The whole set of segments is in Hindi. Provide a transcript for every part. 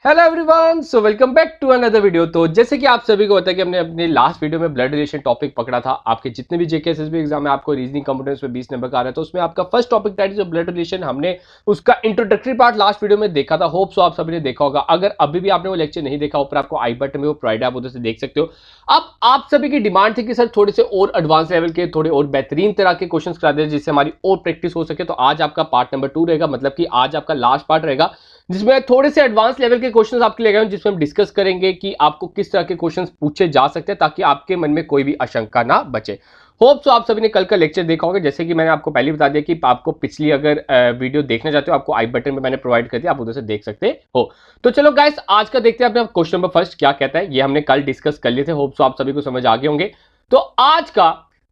Hello everyone, so welcome back to another video. तो जैसे कि आप सभी को पता है कि हमने अपने लास्ट वीडियो में ब्लड रिलेशन टॉपिक पकड़ा था। आपके जितने भी जेके एसएसबी एग्जाम में आपको रीजनिंग कंप्यूटर्स में 20 नंबर का आ रहा है, तो उसमें आपका फर्स्ट टॉपिक था जो ब्लड रिलेशन, हमने उसका इंट्रोडक्टरी पार्ट लास्ट वीडियो में देखा था। होप सो आप सभी ने देखा होगा। अगर अभी भी आपने वो लेक्चर नहीं देखा, ऊपर आपको आई बटन में वो प्रोवाइड है, आप उधर से देख सकते हो। अब आप सभी की डिमांड थी कि सर थोड़े से और एडवांस लेवल के, थोड़े और बेहतरीन तरह के क्वेश्चन करा दे जिससे हमारी और प्रैक्टिस हो सके। तो आज आपका पार्ट नंबर 2 रहेगा, मतलब कि आज आपका लास्ट पार्ट रहेगा जिसमें थोड़े से एडवांस लेवल के क्वेश्चंस आपके लिए गए, जिसमें हम डिस्कस करेंगे कि आपको किस तरह के क्वेश्चंस पूछे जा सकते हैं ताकि आपके मन में कोई भी आशंका ना बचे। होप सो आप सभी ने कल का लेक्चर देखा होगा। जैसे कि मैंने आपको पहले बता दिया कि आपको पिछली अगर वीडियो देखना चाहते हो, आपको आई बटन में मैंने प्रोवाइड कर दिया, आप उधर से देख सकते हो। तो चलो गाइस, आज का देखते हैं अपना क्वेश्चन नंबर फर्स्ट क्या कहता है। ये हमने कल डिस्कस कर लिए थे, होप सो आप सभी को समझ आ गए होंगे। तो आज का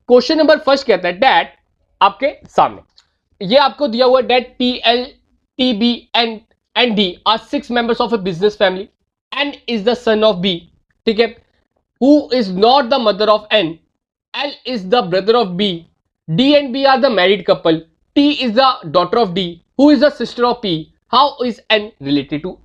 क्वेश्चन नंबर फर्स्ट कहता है डैट, आपके सामने ये आपको दिया हुआ that PL TB and D are 6 members of a business family. N is the son of B, ठीक है, who is not the mother of N. L is the brother of B. D and B are the married couple. T is the daughter of D, who is the sister of P. How is N related to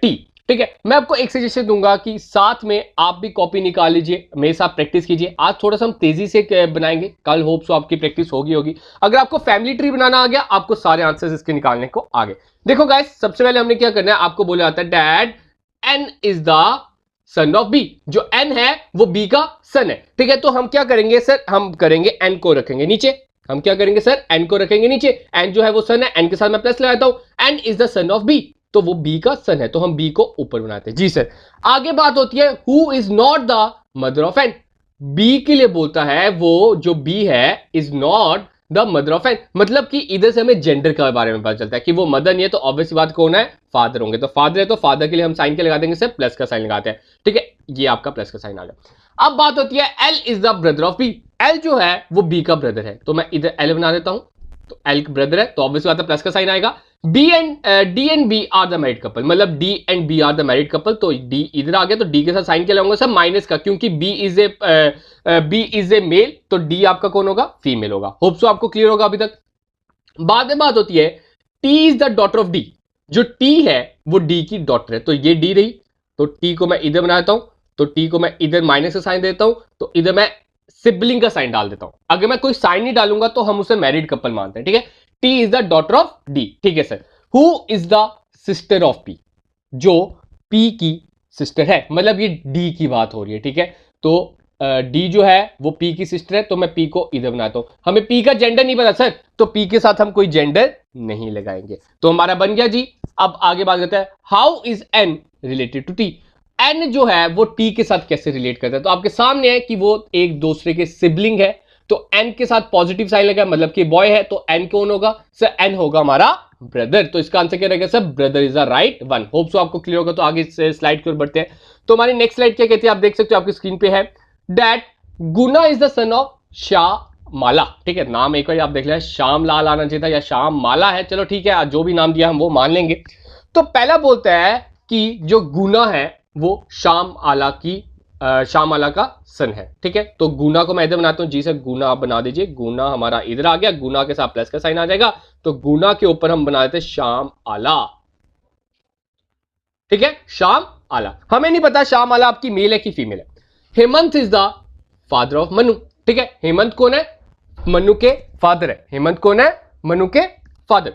T? ठीक है, मैं आपको एक सजेशन दूंगा कि साथ में आप भी कॉपी निकाल लीजिए, मेरे साथ प्रैक्टिस कीजिए। आज थोड़ा सा हम तेजी से बनाएंगे, कल होप सो आपकी प्रैक्टिस होगी। अगर आपको फैमिली ट्री बनाना आ गया, आपको सारे आंसर्स इसके निकालने को आगे। देखो गाइस, सबसे पहले हमने क्या करना है, आपको बोला जाता है dad N is the son of B। जो N है वो B का सन है, ठीक है। तो हम क्या करेंगे सर, हम करेंगे N को रखेंगे नीचे। हम क्या करेंगे सर, N को रखेंगे नीचे। N जो है वो सन है, N के साथ मैं प्लस लगाता हूं। N is the son of B, तो वो B का सन है, तो हम B को ऊपर बनाते हैं। जी सर। आगे बात होती है who is not the mother of N। B के लिए बोलता है वो जो B है is not the mother of N, मतलब कि इधर से हमें जेंडर के बारे में पता चलता है कि वो मदर नहीं है, तो ऑब्वियस बात कौन है, फादर होंगे। तो फादर है, तो फादर के लिए हम साइन के लगा देंगे सर, प्लस का साइन लगाते हैं, ठीक है। ये आपका प्लस का साइन आ गया। अब बात होती है L is the brother of B। L जो है वो B का ब्रदर है, तो मैं इधर L बना देता हूं। तो L ब्रदर है, तो ऑब्वियस बात है प्लस का साइन आएगा। D and B are the married couple, मतलब D and B are the married couple, तो D इधर आ गया, तो D के साथ साइन क्या लगाऊंगा सर, माइनस का, क्योंकि B इज ए मेल, तो D आपका कौन होगा, फीमेल होगा। होप सो आपको क्लियर होगा अभी तक। बाद में बात होती है T is the daughter of D। जो T है वो D की डॉटर है, तो ये D रही, तो T को मैं इधर बनाता हूं, तो T को मैं इधर माइनस का साइन देता हूं, तो इधर मैं सिबलिंग का साइन डाल देता हूं। अगर मैं कोई साइन नहीं डालूंगा तो हम उसे मैरिड कपल मानते हैं, ठीक है। T is the daughter of D, ठीक है sir. Who is the sister of P, जो P की सिस्टर है, मतलब ये D की बात हो रही है, ठीक है। तो D जो है वो P की सिस्टर है, तो मैं P को इधर बनाता हूं। हमें P का जेंडर नहीं पता सर, तो P के साथ हम कोई जेंडर नहीं लगाएंगे, तो हमारा बन गया जी। अब आगे बात करते हैं how is N related to T। N जो है वो T के साथ कैसे रिलेट करता है, तो आपके सामने है कि वो एक दूसरे के सिबलिंग है, तो N के साथ पॉजिटिव साइन लगा, मतलब कि बॉय है, तो N कौन होगा सर, N होगा हमारा ब्रदर। तो इसका आंसर क्या रहेगा sir, brother is the right one. Hope so आपको क्लियर होगा। तो आगे स्लाइड की ओर बढ़ते हैं। तो हमारी नेक्स्ट स्लाइड क्या कहती है, आप देख सकते हो आपकी स्क्रीन पे है that Guna is the son of Shyamala, ठीक है। नाम एक बार आप देख लें, श्याम लाल आना चाहिए था या श्याम माला है, चलो ठीक है, जो भी नाम दिया हम वो मान लेंगे। तो पहला बोलता है कि जो गुना है वो श्याम आला का सन है, ठीक है। तो गुना को मैं इधर बनाता हूं, जी सर गुना आप बना दीजिए। गुना हमारा इधर आ गया, गुना के साथ प्लस का साइन आ जाएगा, तो गुना के ऊपर हम बना देते श्याम आला, ठीक है। श्याम आला, हमें नहीं पता श्याम आला आपकी मेल है कि फीमेल है। Hemant is the father of Manu, ठीक है। हेमंत कौन है, मनु के फादर है। हेमंत कौन है, मनु के फादर।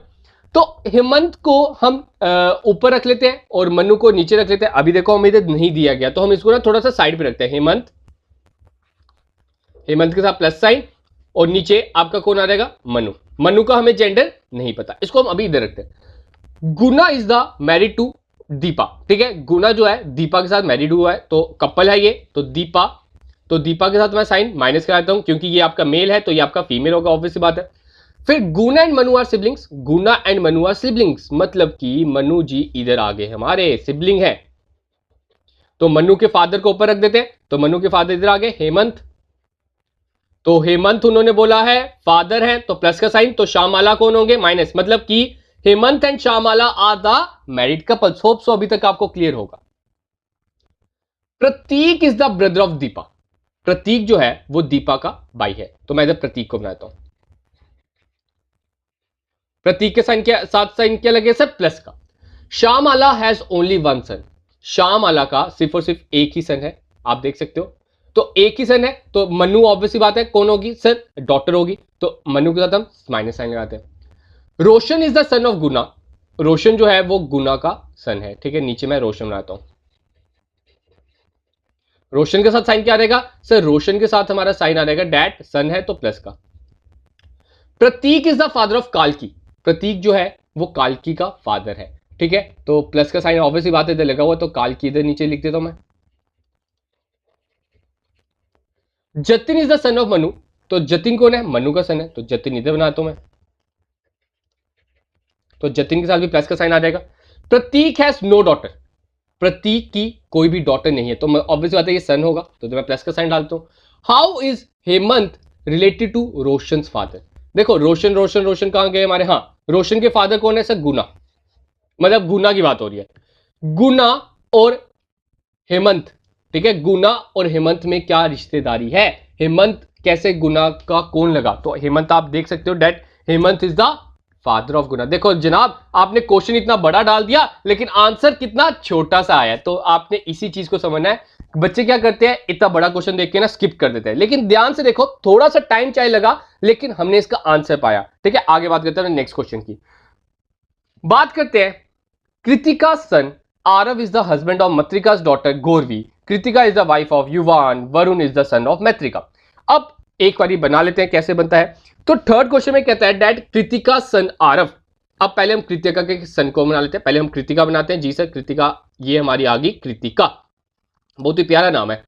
तो हेमंत को हम ऊपर रख लेते हैं और मनु को नीचे रख लेते हैं। अभी देखो हमें इधर नहीं दिया गया, तो हम इसको ना थोड़ा सा साइड पे रखते हैं। हेमंत के साथ प्लस साइन, और नीचे आपका कौन आ जाएगा, मनु। मनु का हमें जेंडर नहीं पता, इसको हम अभी इधर रखते हैं। Guna is the married to Deepa, ठीक है। गुना जो है दीपा के साथ मैरिड हुआ है, तो कपल है ये, तो दीपा के साथ मैं साइन माइनस कराता हूं, क्योंकि ये आपका मेल है, तो ये आपका फीमेल होगा, ऑब्वियस बात है। फिर Guna and Manu are siblings. Guna and Manu are siblings, मतलब कि मनु जी इधर आगे हमारे सिबलिंग है, तो मनु के फादर को ऊपर रख देते हैं, तो मनु के फादर इधर आगे हेमंत, तो हेमंत उन्होंने बोला है फादर है, तो प्लस का साइन, तो श्यामाला कौन होंगे, माइनस, मतलब कि Hemant and Shyamala are the married couples. Hope so अभी तक आपको क्लियर होगा। Prateek is the brother of Deepa. Prateek जो है वो दीपा का भाई है, तो मैं इधर प्रतीक को बनाता हूं। प्रतीक के साइन के साथ साइन क्या लगे सर, प्लस का। श्यामला हैज ओनली वन सन, श्यामला का सिर्फ और सिर्फ एक ही सन है, आप देख सकते हो। तो एक ही सन है तो मनु ऑब्वियसली बात है कौन होगी सर, डॉटर होगी, तो मनु के साथ हम माइनस साइन लगाते हैं। रोशन इज द सन ऑफ गुना, रोशन जो है वो गुना का सन है, ठीक है। नीचे मैं रोशन बनाता हूं, रोशन के साथ साइन क्या रहेगा सर, रोशन के साथ हमारा साइन आ रहेगा डैट, सन है तो प्लस का। प्रतीक इज द फादर ऑफ काल्की, प्रतीक जो है वो काल्की का फादर है, ठीक है। तो प्लस का साइन ऑब्वियसली बात है इधर लगा हुआ, तो काल्की इधर नीचे लिख देता हूं मैं। Jatin is the son of Manu, तो जतिन कौन है, मनु का सन है, तो जतिन इधर बनाता हूं मैं, तो जतिन के साथ भी प्लस का साइन आ जाएगा। प्रतीक हैज नो डॉटर, प्रतीक की कोई भी डॉटर नहीं है, तो ऑब्वियसली बात है ये सन होगा, तो मैं प्लस का साइन डालता हूं। How is Hemant related to Roshan father, देखो रोशन रोशन रोशन कहां गए हमारे, हाँ रोशन के फादर कौन है सर, गुना, मतलब गुना की बात हो रही है, गुना और हेमंत, ठीक है। गुना और हेमंत में क्या रिश्तेदारी है, हेमंत कैसे गुना का कौन लगा, तो हेमंत आप देख सकते हो that Hemant is the father of Guna. देखो जनाब आपने क्वेश्चन इतना बड़ा डाल दिया लेकिन आंसर कितना छोटा सा आया, तो आपने इसी चीज को समझना है। बच्चे क्या करते हैं, इतना बड़ा क्वेश्चन देख के ना स्किप कर देते हैं, लेकिन ध्यान से देखो थोड़ा सा टाइम चाहे लगा लेकिन हमने इसका आंसर पाया, ठीक है। आगे बात करते हैं नेक्स्ट क्वेश्चन की, बात करते हैं। Kritika son Aarav is the husband of Matrika's daughter Gauravi, Kritika is the wife of Yuvan, Varun is the son of Maitrika. अब एक बारी बना लेते हैं कैसे बनता है। तो थर्ड क्वेश्चन में कहता है डैट कृतिका सन आरव, अब पहले हम कृतिका के सन को बना लेते हैं, पहले हम कृतिका बनाते हैं। जी सर कृतिका, ये हमारी आ गई कृतिका, बहुत ही प्यारा नाम है,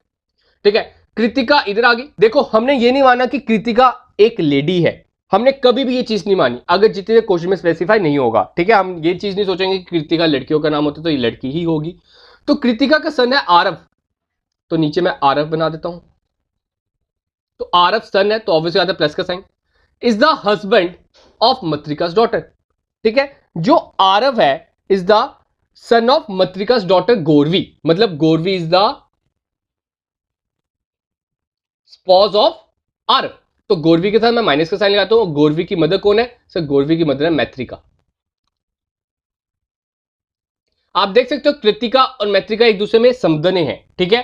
ठीक है। कृतिका इधर आ गई, देखो हमने ये नहीं माना कि कृतिका एक लेडी है, हमने कभी भी ये चीज नहीं मानी, अगर जितने क्वेश्चन में स्पेसिफाई नहीं होगा, ठीक है। हम ये चीज नहीं सोचेंगे कि कृतिका लड़कियों का नाम होता तो ये लड़की ही होगी। तो कृतिका का सन है आरव, तो नीचे मैं आरव बना देता हूं, तो आरव सन है तो ऑब्वियसली आता है प्लस का sign. Is the husband of Matrika's daughter, ठीक है। जो आरव है is the son of Matrika's daughter Gauravi, मतलब Gauravi is the spouse of Aarav, तो गौरवी के साथ मैं माइनस का साइन लगाता हूं। गौरवी की मदर कौन है सर, गौरवी की मदर है मैत्रिका। आप देख सकते हो कृतिका और मैत्रिका एक दूसरे में समदने हैं, ठीक है।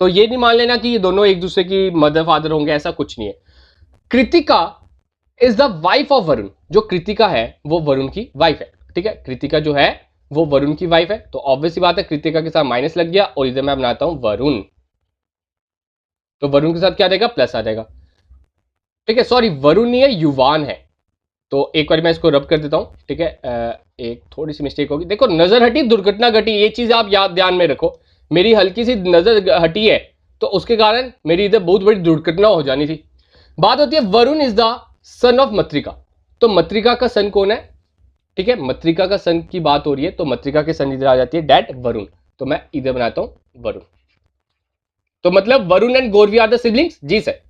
तो ये नहीं मान लेना कि ये दोनों एक दूसरे की मदर फादर होंगे, ऐसा कुछ नहीं है। Kritika is the wife of Varun, जो कृतिका है वो वरुण की वाइफ है, ठीक है। कृतिका जो है वो वरुण की वाइफ है, तो ऑब्वियसली बात है कृतिका के साथ माइनस लग गया और इधर मैं बनाता हूं वरुण, तो वरुण के साथ क्या रहेगा प्लस आ जाएगा, ठीक है। सॉरी वरुण नहीं है युवान है, तो एक बार मैं इसको रब कर देता हूं, ठीक है। एक थोड़ी सी मिस्टेक होगी, देखो नजर हटी दुर्घटना घटी, ये चीज आप याद ध्यान में रखो, मेरी हल्की सी नजर हटी है तो उसके कारण मेरी इधर बहुत बड़ी दुर्घटना हो जानी थी। बात होती है Varun is the son of Matrika, तो मत्रिका का सन कौन है, ठीक है। मत्रिका का सन की बात हो रही है तो मत्रिका के सन इधर आ जाती है डैट वरुण, तो मैं इधर बनाता हूं वरुण, तो मतलब Varun and Gauravi are the siblings, जी सर।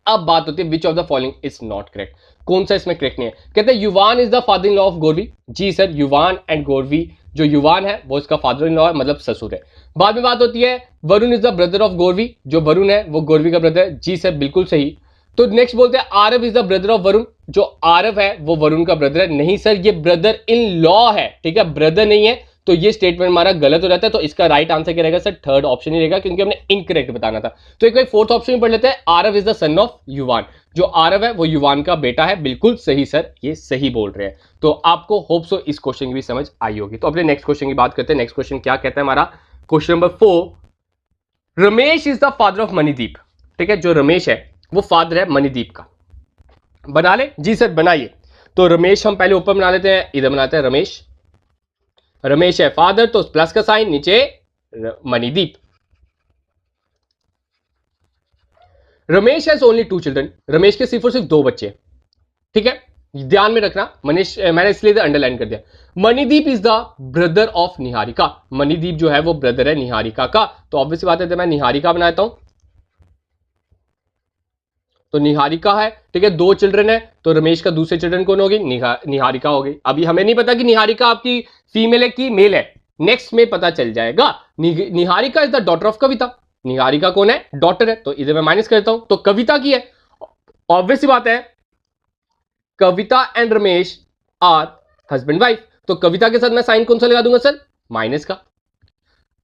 अब बात होती है which of the following is not correct, कौन सा इसमें करेक्ट नहीं है। कहते हैं Yuvan is the father in law of Gauravi, जी सर युवान एंड गौरवी, जो युवान है वो इसका फादर इन लॉ है, मतलब ससुर है। बाद में बात होती है Varun is the brother of Gauravi, जो वरुण है वो गौरवी का ब्रदर है, जी सर बिल्कुल सही। तो नेक्स्ट बोलते हैं Aarav is the brother of Varun, जो आरव है वो वरुण का ब्रदर है, नहीं सर ये ब्रदर इन लॉ है, ठीक है, ब्रदर नहीं है, तो ये स्टेटमेंट हमारा गलत हो जाता है। तो इसका राइट आंसर क्या रहेगा सर, थर्ड ऑप्शन ही रहेगा, क्योंकि हमने इनकरेक्ट बताना था। तो एक बार फोर्थ ऑप्शन में पढ़ लेते हैं, Aarav is the son of युवान, जो आरव है वो युवान का बेटा है, बिल्कुल सही सर, ये सही बोल रहे हैं। तो आपको होप सो इस क्वेश्चन की भी समझ आई होगी। तो अपने नेक्स्ट क्वेश्चन की बात करते हैं। नेक्स्ट क्वेश्चन क्या कहता है हमारा, question number 4, Ramesh is the father of Manideep, ठीक है। जो रमेश है वो फादर है मणिदीप का, बना ले, जी सर बनाइए। तो रमेश हम पहले ऊपर बना लेते हैं, इधर बनाते हैं रमेश, रमेश है फादर तो प्लस का साइन, नीचे Manideep. Ramesh has only 2 children, Ramesh के सिर्फ और सिर्फ 2 बच्चे, ठीक है, ध्यान में रखना। मनीष मैंने इसलिए अंडरलाइन कर दिया। Manideep is the brother of Niharika, Manideep जो है वो ब्रदर है निहारिका का, तो ऑब्वियस बात है तो मैं निहारिका बनाता हूं, तो निहारिका है, ठीक है, 2 चिल्ड्रन है, तो रमेश का दूसरे चिल्ड्रन कौन होगी, निहारिका होगी। अभी हमें नहीं पता कि निहारिका आपकी फीमेल है कि मेल है, नेक्स्ट में पता चल जाएगा। Niharika is the daughter of Kavita, Niharika कौन है, डॉटर है, तो इधर मैं माइनस करता हूं, तो कविता की है, ऑब्वियस बात है Kavita and Ramesh are husband wife, तो कविता के साथ मैं साइन कौन सा लगा दूंगा सर? माइनस का।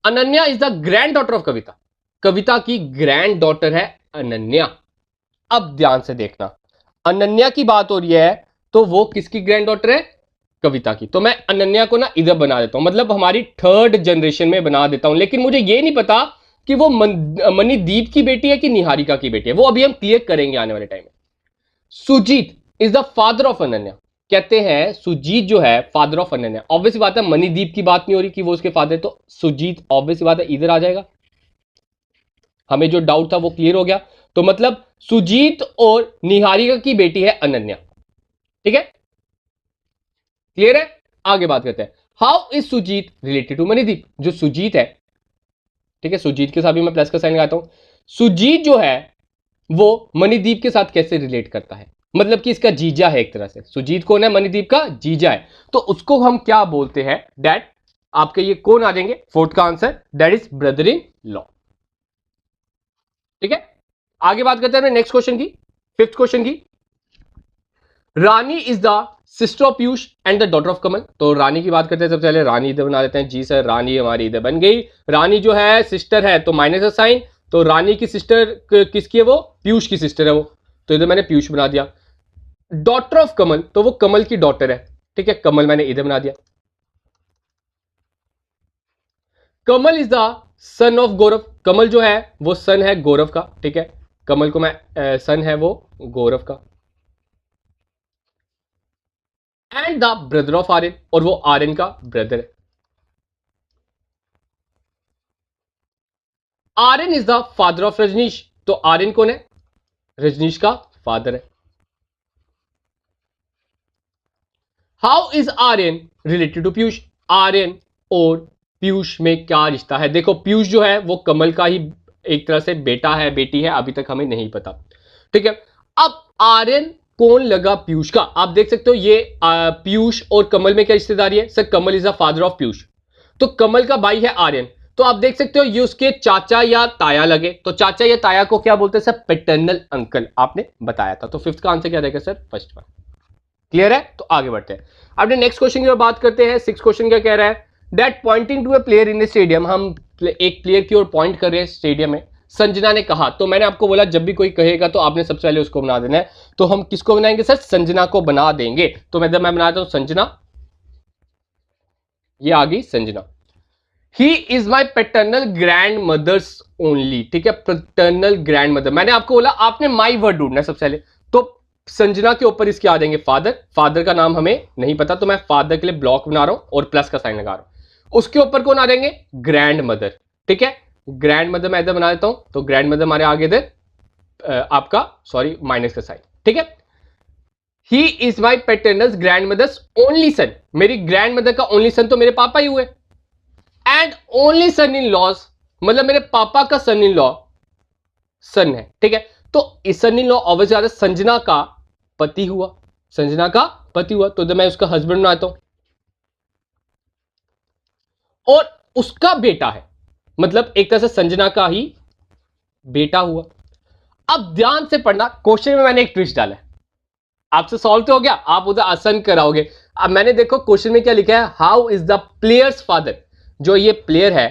Ananya is the granddaughter of Kavita, Kavita की ग्रैंड डॉटर है अनन्या। अब ध्यान से देखना, अनन्या की बात हो रही है तो वो किसकी ग्रैंड डॉटर है? कविता की। तो मैं अनन्या को ना इधर बना देता हूं, मतलब हमारी थर्ड जनरेशन में बना देता हूं, लेकिन मुझे ये नहीं पता कि वो मणिदीप की बेटी है कि निहारिका की बेटी है, वो अभी हम क्लियर करेंगे आने वाले टाइम में। Sujeet is the father of Ananya, कहते हैं सुजीत जो है फादर ऑफ अनन्या। ऑब्वियस बात है मणिदीप की बात नहीं हो रही कि वो उसके फादर, तो सुजीत ऑब्वियस बात है इधर आ जाएगा। हमें जो डाउट था वो क्लियर हो गया। तो मतलब सुजीत और निहारिका की बेटी है अनन्या, ठीक है, क्लियर है। आगे बात करते हैं, how is Sujeet related to Manideep. जो सुजीत है, ठीक है, सुजीत के साथ भी मैं प्लस का साइन लगाता हूं। सुजीत जो है वो मणिदीप के साथ कैसे रिलेट करता है, मतलब कि इसका जीजा है एक तरह से। सुजीत कौन है? मणिदीप का जीजा है। तो उसको हम क्या बोलते हैं? डैड। आपके ये कौन आ जाएंगे? फोर्थ का answer, that is brother in law, ठीक है। आगे बात करते हैं नेक्स्ट क्वेश्चन की, फिफ्थ क्वेश्चन की। Rani is the sister of Piyush and the daughter of Kamal. तो रानी की बात करते हैं, सबसे पहले रानी इधर बना देते हैं। जी सर, रानी हमारी इधर बन गई। रानी जो है सिस्टर है तो माइनस का साइन, तो रानी की सिस्टर किसकी है? वो पीयूष की सिस्टर है वो, तो इधर मैंने पीयूष बना दिया। डॉटर ऑफ कमल, तो वो कमल की डॉटर है, ठीक है, कमल मैंने इधर बना दिया। कमल इज द सन ऑफ गौरव, कमल जो है वो सन है गौरव का, ठीक है, कमल को मैं सन है वो गौरव का। And the brother of Aryan, और वो आर्यन का ब्रदर है। Aryan is the father of Rajneesh, तो आर्यन कौन है? रजनीश का फादर है। How is Aryan related to Piyush, Aryan और पीयूष में क्या रिश्ता है? देखो पीयूष जो है वो कमल का ही एक तरह से बेटा है बेटी है, अभी तक हमें नहीं पता, ठीक है। अब आर्यन कौन लगा पीयूष का? आप देख सकते हो ये पीयूष और कमल में क्या रिश्तेदारी है? Sir Kamal is the father of Piyush, तो कमल का भाई है आर्यन, तो आप देख सकते हो ये उसके चाचा या ताया लगे। तो चाचा या ताया को क्या बोलते हैं सर? पैटर्नल अंकल, आपने बताया था। तो फिफ्थ का आंसर क्या रहेगा सर? फर्स्ट वन, क्लियर है। तो आगे बढ़ते हैं, अपने नेक्स्ट क्वेश्चन की ओर बात करते हैं। सिक्स क्वेश्चन क्या कह रहा है? That pointing to a player in a stadium, हम एक प्लेयर की ओर पॉइंट कर रहे हैं स्टेडियम में। संजना ने कहा, तो मैंने आपको बोला जब भी कोई कहेगा तो आपने सबसे पहले उसको बना देना है। तो हम किसको बनाएंगे सर? संजना को बना देंगे। तो मैं बनाता हूं संजना, ये आ गई Sanjana. He is my paternal grandmother's only, ठीक है, पैटर्नल ग्रैंड मदर। मैंने आपको बोला आपने माई वर्ड ढूंढना है सबसे पहले, तो संजना के ऊपर इसके आ जाएंगे फादर, फादर का नाम हमें नहीं पता, तो मैं फादर के लिए ब्लॉक बना रहा हूं और प्लस का साइन लगा रहा हूं। उसके ऊपर कौन आ जाएंगे? ग्रैंड मदर, ठीक है, ग्रैंड मदर मैं इधर बना देता हूं, तो ग्रैंड मदर हमारे आगे इधर आपका सॉरी माइनस का साइन, ठीक है। He is my paternal grandmother's only son, मेरी ग्रैंड मदर का ओनली सन तो मेरे पापा ही हुए। And only son in laws, मतलब मेरे पापा का सन इन लॉ सन है, ठीक है। तो इस सन इन लॉ ऑब्वियसली संजना का पति हुआ, संजना का पति हुआ, तो मैं उसका हस्बैंड बनाता हूं। और उसका बेटा है, मतलब एक तरह से संजना का ही बेटा हुआ। अब ध्यान से पढ़ना, क्वेश्चन में मैंने एक ट्विस्ट डाला है, आपसे सॉल्व तो हो गया, आप उधर आसान कराओगे। अब मैंने देखो क्वेश्चन में क्या लिखा है? How is the players father, जो ये प्लेयर है,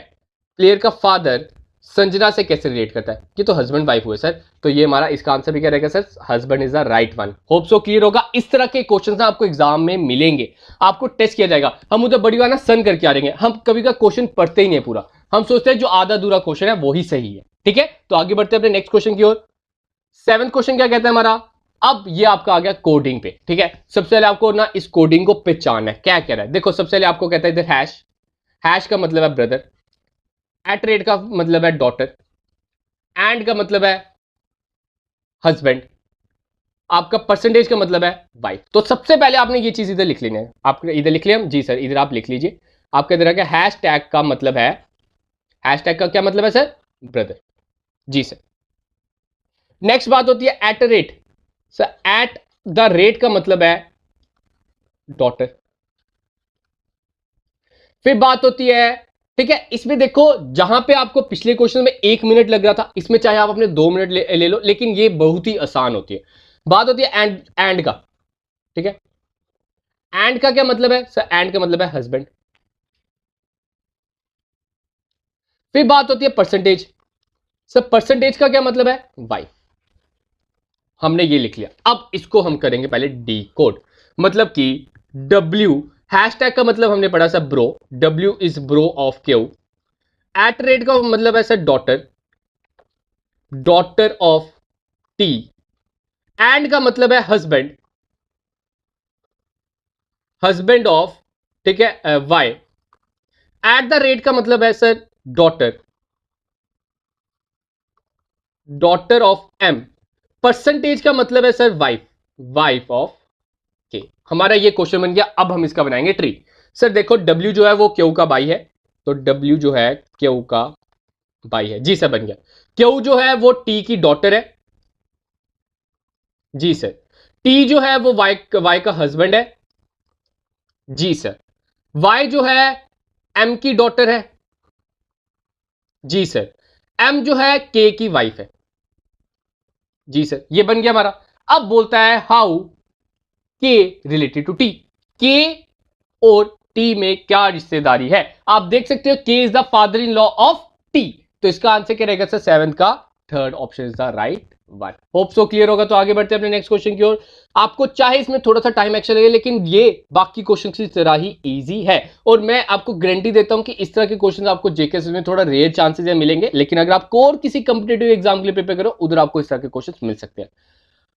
प्लेयर का फादर संजना से कैसे रिलेट करता है? ये तो हस्बैंड वाइफ हुए सर, तो ये हमारा इसका आंसर भी क्या रहेगा sir? Husband is the right one. Hope so clear होगा। इस तरह के क्वेश्चंस आपको एग्जाम में मिलेंगे, आपको टेस्ट किया जाएगा। हम उधर बड़ी बार ना सन करके आ रहेंगे, हम कभी का क्वेश्चन पढ़ते ही नहीं पूरा, हम सोचते हैं जो आधा अधूरा क्वेश्चन है वो ही सही है, ठीक है। तो आगे बढ़ते हैं अपने नेक्स्ट क्वेश्चन की ओर। सेवेंथ क्वेश्चन क्या कहता है हमारा? अब ये आपका आ गया कोडिंग पे, ठीक है। सबसे पहले आपको ना इस कोडिंग को पहचानना है, क्या कह रहा है। देखो सबसे पहले आपको कहता है इधर हैश, हैश का मतलब है ब्रदर, एट रेट का मतलब है डॉटर, एंड का मतलब है हस्बैंड, आपका परसेंटेज का मतलब है वाइफ। तो सबसे पहले आपने ये चीज इधर लिख लेनी है। आप इधर लिख लिया? जी सर, इधर आप लिख लीजिए। आपके इधर क्या हैश टैग का मतलब है, हैश टैग का क्या मतलब है सर? ब्रदर। जी सर। नेक्स्ट बात होती है at rate, sir eight the rate का मतलब है डॉटर। फिर बात होती है, ठीक है, इसमें देखो जहां पे आपको पिछले क्वेश्चन में 1 मिनट लग रहा था, इसमें चाहे आप अपने 2 मिनट ले लो, लेकिन ये बहुत ही आसान होती है। बात होती है एंड का, ठीक है, एंड का क्या मतलब है सर? एंड का मतलब है हस्बैंड। फिर बात होती है परसेंटेज। सर परसेंटेज का क्या मतलब है? वाइफ। हमने ये लिख लिया। अब इसको हम करेंगे पहले डी कोड। मतलब कि W, हैशटैग का मतलब हमने पढ़ा sir bro, W is bro of Q. At rate का मतलब है sir daughter, daughter of T. And का मतलब है हस्बैंड, हस्बैंड ऑफ, ठीक है, वाई। एट द रेट का मतलब है sir daughter, daughter of M. Percentage का मतलब है सर वाइफ, वाइफ ऑफ के। हमारा ये क्वेश्चन बन गया। अब हम इसका बनाएंगे ट्री। सर देखो W जो है वो क्यू का बाई है, तो W जो है क्यू का बाई है। जी सर बन गया। क्यू जो है वो टी की डॉटर है। जी सर। टी जो है वो वाई का हस्बैंड है। जी सर। वाई जो है एम की डॉटर है। जी सर। एम जो है के की वाइफ है। जी सर, ये बन गया हमारा। अब बोलता है हाउ के रिलेटेड टू टी। के और टी में क्या रिश्तेदारी है? आप देख सकते हो के is the father in law of T. तो इसका आंसर क्या रहेगा सर? सेवंथ का third option is the right one. Hope so clear होगा। तो आगे बढ़ते हैं अपने नेक्स्ट क्वेश्चन की ओर। आपको चाहे इसमें थोड़ा सा टाइम एक्स्ट्रा लगे, लेकिन ये बाकी क्वेश्चन की तरह ही इजी है। और मैं आपको गारंटी देता हूं कि इस तरह के क्वेश्चन आपको जेके में थोड़ा रेयर चांसेस मिलेंगे, लेकिन अगर आप और किसी कंपिटेटिव एग्जाम के लिए प्रिपेयर करो, उधर आपको इस तरह के क्वेश्चन मिल सकते हैं।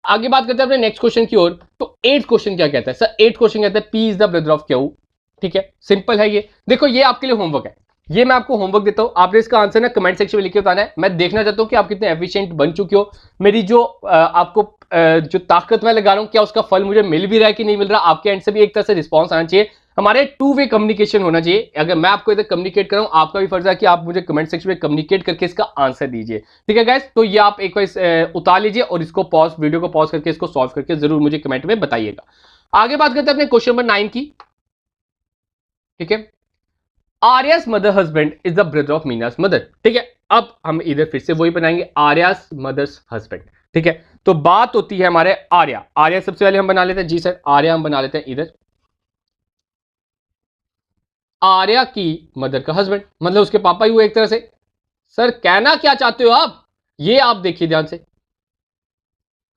आगे बात करते हैं अपने नेक्स्ट क्वेश्चन की ओर। तो 8th क्वेश्चन क्या कहता है सर? 8th क्वेश्चन कहता है P is the brother of Q. ठीक है, सिंपल है ये। देखो ये आपके लिए होमवर्क है, ये मैं आपको होमवर्क देता हूं। आपने इसका आंसर ना कमेंट सेक्शन में लिख के बताना है। मैं देखना चाहता हूं कि आप कितने एफिशिएंट बन चुके हो। मेरी जो आपको जो ताकत मैं लगा रहा हूं, क्या उसका फल मुझे मिल भी रहा है कि नहीं मिल रहा? आपके एंड से भी एक तरह से रिस्पॉन्स आना चाहिए। हमारे टू वे कम्युनिकेशन होना चाहिए। अगर मैं आपको इधर कम्युनिकेट कर रहा हूं, आपका भी फर्ज है कि आप मुझे कमेंट सेक्शन में कम्युनिकेट करके इसका आंसर दीजिए। ठीक है गाइस, तो ये आप एक बार उतार लीजिए और इसको पॉज, वीडियो को पॉज करके इसको सॉल्व करके जरूर मुझे कमेंट में बताइएगा। आगे बात करते हैं अपने क्वेश्चन नंबर 9 की। ठीक है, Aarya's mother husband is the brother of Meena's mother. ठीक है, अब हम इधर फिर से वही बनाएंगे, आर्यास मदर्स हस्बैंड। ठीक है, तो बात होती है हमारे आर्या। आर्या सबसे पहले हम बना लेते हैं। जी सर, आर्या हम बना लेते हैं इधर, आर्या की मदर का हस्बैंड, मतलब उसके पापा ही हुए एक तरह से। सर कहना क्या चाहते हो आप? ये आप देखिए ध्यान से,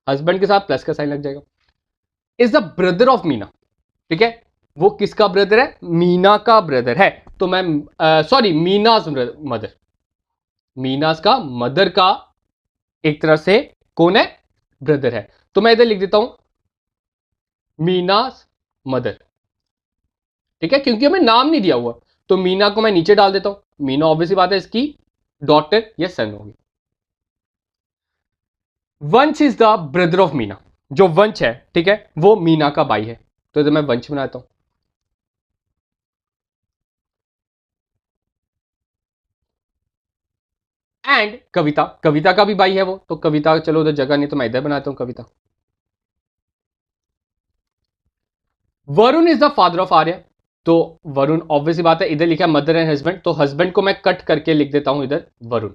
हस्बैंड के साथ प्लस का साइन लग जाएगा। Is the brother of Meena. ठीक है, वो किसका ब्रदर है? मीना का ब्रदर है। तो मैं सॉरी, मीनास मदर, मीनास का मदर का एक तरह से कौन है? ब्रदर है। तो मैं इधर लिख देता हूं मीनास मदर। ठीक है, क्योंकि हमें नाम नहीं दिया हुआ, तो मीना को मैं नीचे डाल देता हूं। मीना ऑब्वियसली बात है इसकी डॉटर या सन होगी। वंश is the brother of Meena. जो वंश है, ठीक है, वो मीना का भाई है। तो इधर मैं वंश बनाता हूं। एंड कविता, कविता का भी भाई है वो, तो कविता, चलो उधर जगह नहीं तो मैं इधर बनाता हूं Kavita. Varun is the father of Aarya. तो वरुण ऑब्वियसली बात है, इधर लिखा है मदर एंड हस्बैंड, तो हस्बैंड को मैं कट करके लिख देता हूं इधर वरुण।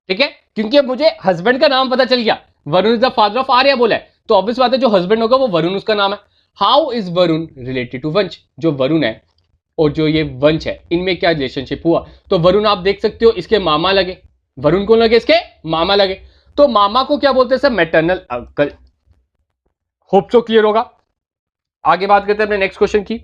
ठीक है, क्योंकि अब मुझे हस्बैंड का नाम पता चल गया, Varun is the father of Arya बोला है, तो ऑब्वियस बात है जो हस्बैंड होगा वो वरुण उसका नाम है। How is Varun related to Vansh? जो वरुण है और जो ये वंश है, इनमें क्या रिलेशनशिप हुआ? तो वरुण आप देख सकते हो इसके मामा लगे। वरुण कौन लगे? इसके मामा लगे। तो मामा को क्या बोलते हैं sir? Maternal uncle. Hope so clear होगा। आगे बात करते हैं अपने नेक्स्ट क्वेश्चन की।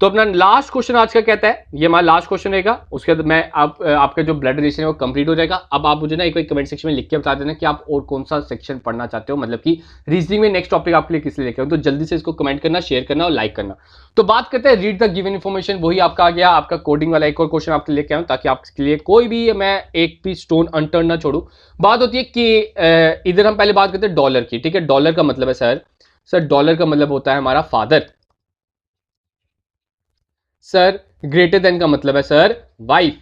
तो अपना लास्ट क्वेश्चन आज का कहता है, ये हमारा लास्ट क्वेश्चन रहेगा, उसके बाद मैं आपका जो ब्लड रिलेशन है वो कंप्लीट हो जाएगा। अब आप मुझे ना एक कमेंट सेक्शन में लिख के बता देना कि आप और कौन सा सेक्शन पढ़ना चाहते हो, मतलब कि रीजनिंग में नेक्स्ट टॉपिक आपके लिए किस लिए लेके आऊं। तो जल्दी से इसको कमेंट करना, शेयर करना और लाइक करना। तो बात करते हैं रीड द गिवन इन्फॉर्मेशन। वही आपका आ गया, आपका कोडिंग वाला एक और क्वेश्चन आपके लिए लेके आऊं, ताकि आपके लिए कोई भी मैं एक भी स्टोन अनटर्न ना छोड़ू। बात होती है कि इधर हम पहले बात करते हैं डॉलर की। ठीक है, डॉलर का मतलब है सर डॉलर का मतलब होता है हमारा फादर। सर ग्रेटर देन का मतलब है sir wife.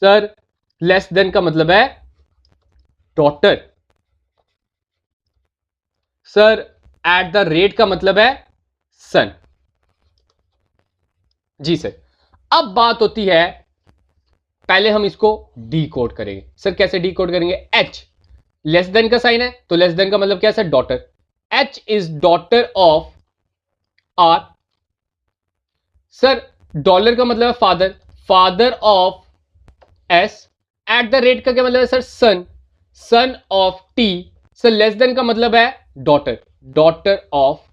Sir less than का मतलब है daughter. Sir eight the rate का मतलब है सन। जी सर। अब बात होती है, पहले हम इसको डी कोड करेंगे। सर कैसे डी कोड करेंगे? एच लेस देन का साइन है, तो लेस देन का मतलब क्या है sir? Daughter. H is daughter of R. Sir dollar का मतलब है father, father of S. At the rate का क्या मतलब है sir? Son, son of T. Sir less than का मतलब है डॉटर, डॉटर ऑफ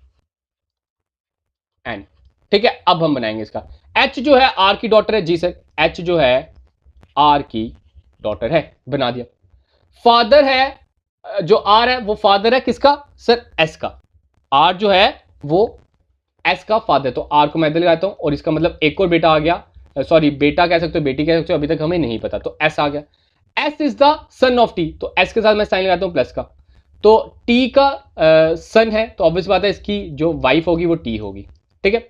एन। ठीक है, अब हम बनाएंगे इसका। एच जो है आर की डॉटर है। जी सर, एच जो है आर की डॉटर है, बना दिया। फादर है, जो आर है वो फादर है किसका? सर एस का। आर जो है वो एस का फादर, तो आर को मैं इधर लगाता हूं और इसका मतलब एक और बेटा आ गया, सॉरी बेटा कह सकते हो, बेटी कह सकते हो, अभी तक हमें नहीं पता, तो एस आ गया। S is the son of T, तो एस के साथ मैं साइन लगाता हूं प्लस का। तो टी का सन है, तो ऑब्वियस बात है इसकी जो वाइफ होगी वो टी होगी। ठीक है,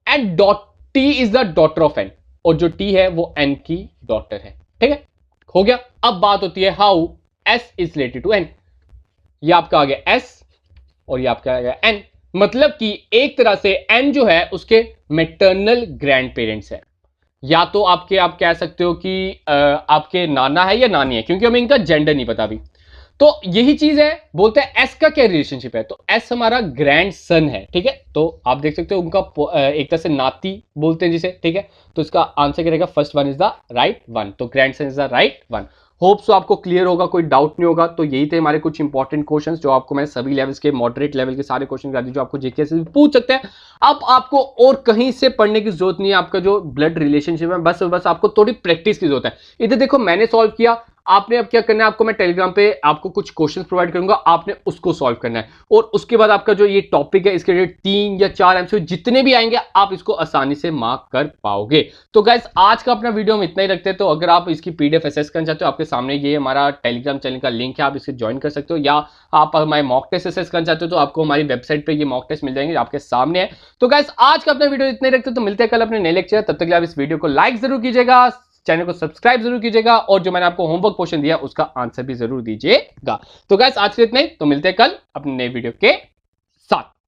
and dot T is the daughter of N, और जो टी है वो एन की डॉटर है। ठीक है, हो गया। अब बात होती है how S is related to N. ये आपका आ गया एस और ये आपका आ गया एन, मतलब कि एक तरह से एन जो है उसके मैटरनल ग्रैंड पेरेंट्स है, या तो आपके आप कह सकते हो कि आपके नाना है या नानी है, क्योंकि हमें इनका जेंडर नहीं पता अभी। तो यही चीज है, बोलते हैं एस का क्या रिलेशनशिप है, तो एस हमारा ग्रैंड सन है। ठीक है, तो आप देख सकते हो उनका एक तरह से नाती बोलते हैं जिसे। ठीक है, तो इसका आंसर क्या रहेगा? First one is the right one, तो grandson is the right one. Hope so आपको क्लियर होगा, कोई डाउट नहीं होगा। तो यही थे हमारे कुछ इंपॉर्टेंट क्वेश्चंस जो आपको मैं सभी लेवल्स के, मॉडरेट लेवल के सारे क्वेश्चन करा दी जो आपको जेके से पूछ सकते हैं। अब आपको और कहीं से पढ़ने की जरूरत नहीं है, आपका जो ब्लड रिलेशनशिप है बस आपको थोड़ी प्रैक्टिस की जरूरत है। इधर देखो मैंने सॉल्व किया, आपने अब क्या करना है, आपको मैं टेलीग्राम पे आपको कुछ क्वेश्चंस प्रोवाइड करूंगा, आपने उसको सॉल्व करना है, और उसके बाद आपका जो ये टॉपिक है इसके लिए 3 या 4 एमसीक्यू जितने भी आएंगे आप इसको आसानी से मार्क कर पाओगे। तो गाइस आज का अपना वीडियो हम इतना ही रखते हैं। तो अगर आप इसकी पीडीएफ एक्सेस करना चाहते हो, आपके सामने ये हमारा टेलीग्राम चैनल का लिंक है, आप इसे ज्वाइन कर सकते हो, या आप हमारे मॉक टेस्ट एक्सेस करना चाहते हो तो आपको हमारी वेबसाइट पे ये मॉक टेस्ट मिल जाएंगे, आपके सामने है। तो गाइस आज का अपना वीडियो इतना ही रखते हैं, तो मिलते हैं कल अपने नए लेक्चर। तब तक आप इस वीडियो को लाइक जरूर कीजिएगा, चैनल को सब्सक्राइब जरूर कीजिएगा, और जो मैंने आपको होमवर्क क्वेश्चन दिया उसका आंसर भी जरूर दीजिएगा। तो गाइस आज के इतना ही, तो मिलते हैं कल अपने नए वीडियो के साथ।